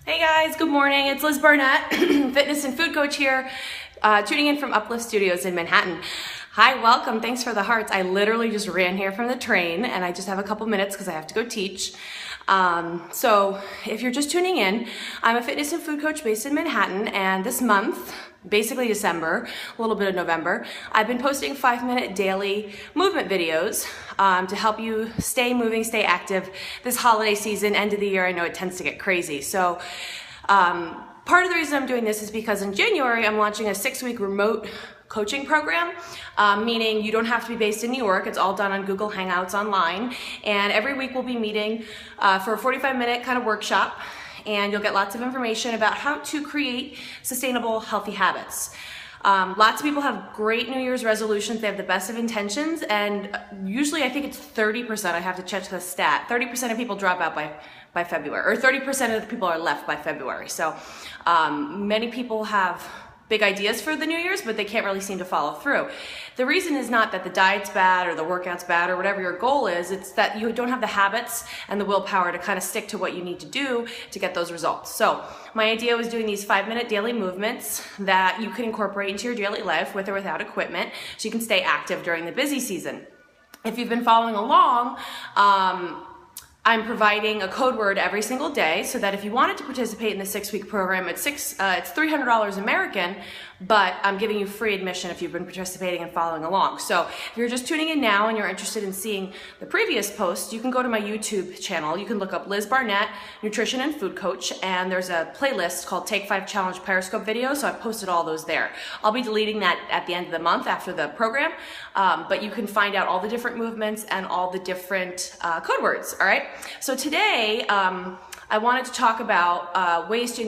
Hey guys, good morning. It's Liz Barnett, fitness and food coach here, tuning in from Uplift Studios in Manhattan. Hi, welcome. Thanks for the hearts. I literally just ran here from the train and I just have a couple minutes because I have to go teach. So if you're just tuning in, I'm a fitness and food coach based in Manhattan, and this month, basically December, a little bit of November, I've been posting 5-minute daily movement videos to help you stay moving, stay active this holiday season, end of the year. I know it tends to get crazy. So part of the reason I'm doing this is because in January, I'm launching a 6-week remote coaching program, meaning you don't have to be based in New York. It's all done on Google Hangouts online. And every week we'll be meeting for a 45-minute kind of workshop, and you'll get lots of information about how to create sustainable, healthy habits. Lots of people have great New Year's resolutions. They have the best of intentions, and usually I think it's 30%. I have to check the stat. 30% of people drop out by February, or 30% of the people are left by February. So many people have big ideas for the New Year's, but they can't really seem to follow through. The reason is not that the diet's bad or the workout's bad or whatever your goal is, it's that you don't have the habits and the willpower to kind of stick to what you need to do to get those results. So my idea was doing these 5-minute daily movements that you can incorporate into your daily life with or without equipment so you can stay active during the busy season. If you've been following along, I'm providing a code word every single day so that if you wanted to participate in the 6-week program, it's $300 American, but I'm giving you free admission if you've been participating and following along. So if you're just tuning in now and you're interested in seeing the previous posts, you can go to my YouTube channel. You can look up Liz Barnett, Nutrition and Food Coach, and there's a playlist called Take 5 Challenge Periscope videos, so I've posted all those there. I'll be deleting that at the end of the month after the program, but you can find out all the different movements and all the different code words, all right? So today, I wanted to talk about ways to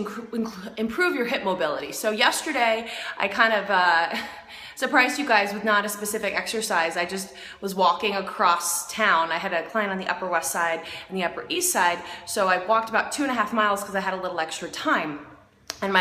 improve your hip mobility. So yesterday, I kind of surprised you guys with not a specific exercise. I just was walking across town. I had a client on the Upper West Side and the Upper East Side, so I walked about 2.5 miles because I had a little extra time. And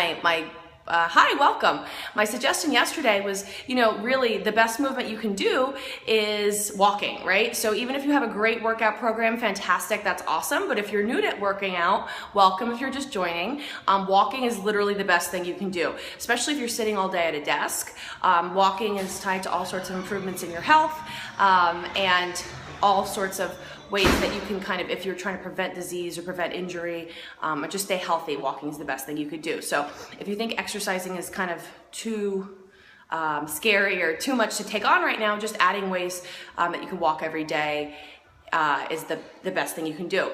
hi, welcome. My suggestion yesterday was, really the best movement you can do is walking, right? So even if you have a great workout program, fantastic, that's awesome. But if you're new to working out, welcome if you're just joining. Walking is literally the best thing you can do, especially if you're sitting all day at a desk. Walking is tied to all sorts of improvements in your health and all sorts of ways that you can kind of, if you're trying to prevent disease or prevent injury, or just stay healthy, walking is the best thing you could do. So if you think exercising is kind of too scary or too much to take on right now, just adding ways that you can walk every day is the best thing you can do.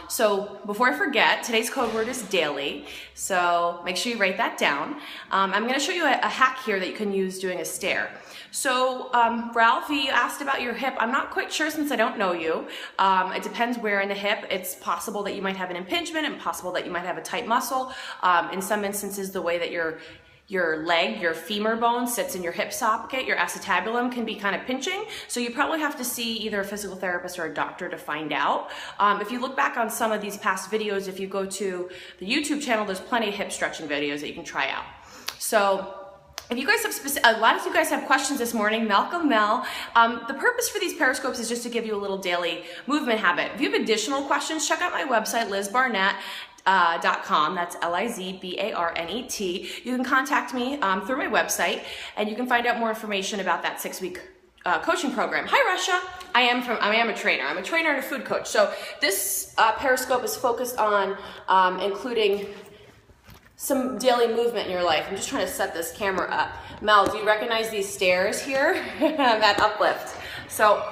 So before I forget, today's code word is daily, so make sure you write that down. I'm going to show you a hack here that you can use doing a stair. So Ralph, you asked about your hip. I'm not quite sure since I don't know you. It depends where in the hip. It's possible that you might have an impingement and possible that you might have a tight muscle. In some instances, the way that your leg, your femur bone sits in your hip socket, your acetabulum can be kind of pinching. So you probably have to see either a physical therapist or a doctor to find out. If you look back on some of these past videos, if you go to the YouTube channel, there's plenty of hip stretching videos that you can try out. So if you guys have a lot of you guys have questions this morning, Malcolm Mel. The purpose for these periscopes is just to give you a little daily movement habit. If you have additional questions, check out my website, lizbarnett.com. That's LIZBARNET. You can contact me through my website, and you can find out more information about that 6-week coaching program. Hi, Russia. I am a trainer. I'm a trainer and a food coach. So this periscope is focused on including some daily movement in your life. I'm just trying to set this camera up. Mel, do you recognize these stairs here at Uplift? So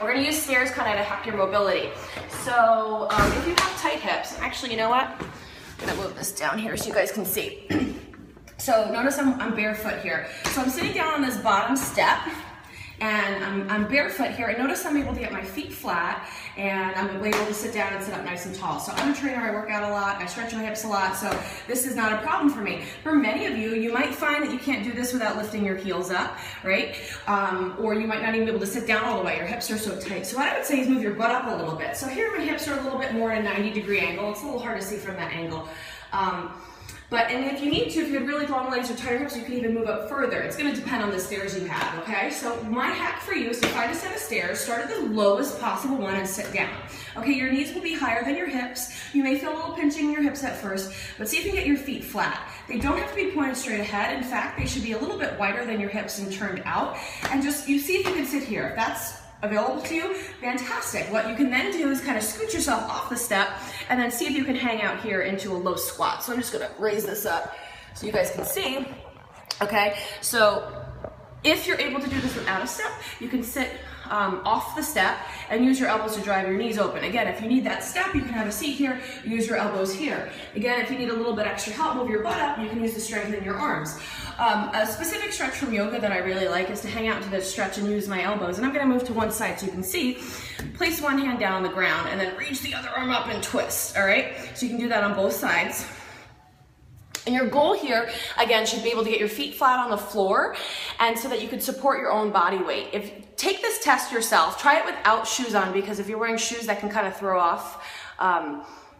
we're gonna use stairs kind of to help your mobility. So if you have tight hips, actually, you know what? I'm gonna move this down here so you guys can see. So notice I'm barefoot here. So I'm sitting down on this bottom step, and I'm barefoot here, and notice I'm able to get my feet flat, and I'm able to sit down and sit up nice and tall. So I'm a trainer, I work out a lot, I stretch my hips a lot, so this is not a problem for me. For many of you, you might find that you can't do this without lifting your heels up, right? Or you might not even be able to sit down all the way, your hips are so tight. So what I would say is move your butt up a little bit. So here my hips are a little bit more at a 90-degree angle. It's a little hard to see from that angle. And if you need to, if you have really long legs or tighter hips, you can even move up further. It's gonna depend on the stairs you have, okay? So my hack for you is to find a set of stairs, start at the lowest possible one and sit down. Okay, your knees will be higher than your hips. You may feel a little pinching in your hips at first, but see if you can get your feet flat. They don't have to be pointed straight ahead. In fact, they should be a little bit wider than your hips and turned out. And just, you see if you can sit here. If that's available to you, fantastic. What you can then do is kind of scoot yourself off the step and then see if you can hang out here into a low squat. So I'm just gonna raise this up so you guys can see. Okay, so if you're able to do this without a step, you can sit off the step and use your elbows to drive your knees open. Again, if you need that step, you can have a seat here, use your elbows here. Again, if you need a little bit extra help, move your butt up, you can use the strength in your arms. A specific stretch from yoga that I really like is to hang out into this stretch and use my elbows. And I'm gonna move to one side so you can see. Place one hand down on the ground and then reach the other arm up and twist, all right? So you can do that on both sides. And your goal here, again, should be able to get your feet flat on the floor and so that you can support your own body weight. Take this test yourself, try it without shoes on, because if you're wearing shoes, that can kind of throw off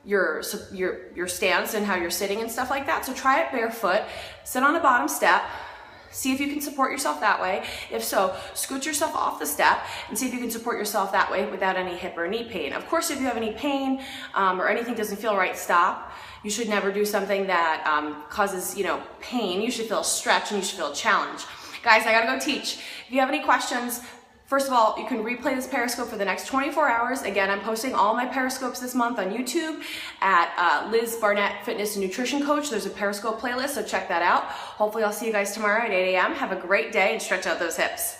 your stance and how you're sitting and stuff like that. So try it barefoot, sit on the bottom step, see if you can support yourself that way. If so, scoot yourself off the step and see if you can support yourself that way without any hip or knee pain. Of course, if you have any pain or anything doesn't feel right, stop. You should never do something that causes, pain. You should feel a stretch and you should feel a challenge. Guys, I gotta go teach. If you have any questions, first of all, you can replay this Periscope for the next 24 hours. Again, I'm posting all my Periscopes this month on YouTube at Liz Barnett Fitness and Nutrition Coach. There's a Periscope playlist, so check that out. Hopefully I'll see you guys tomorrow at 8 a.m. Have a great day and stretch out those hips.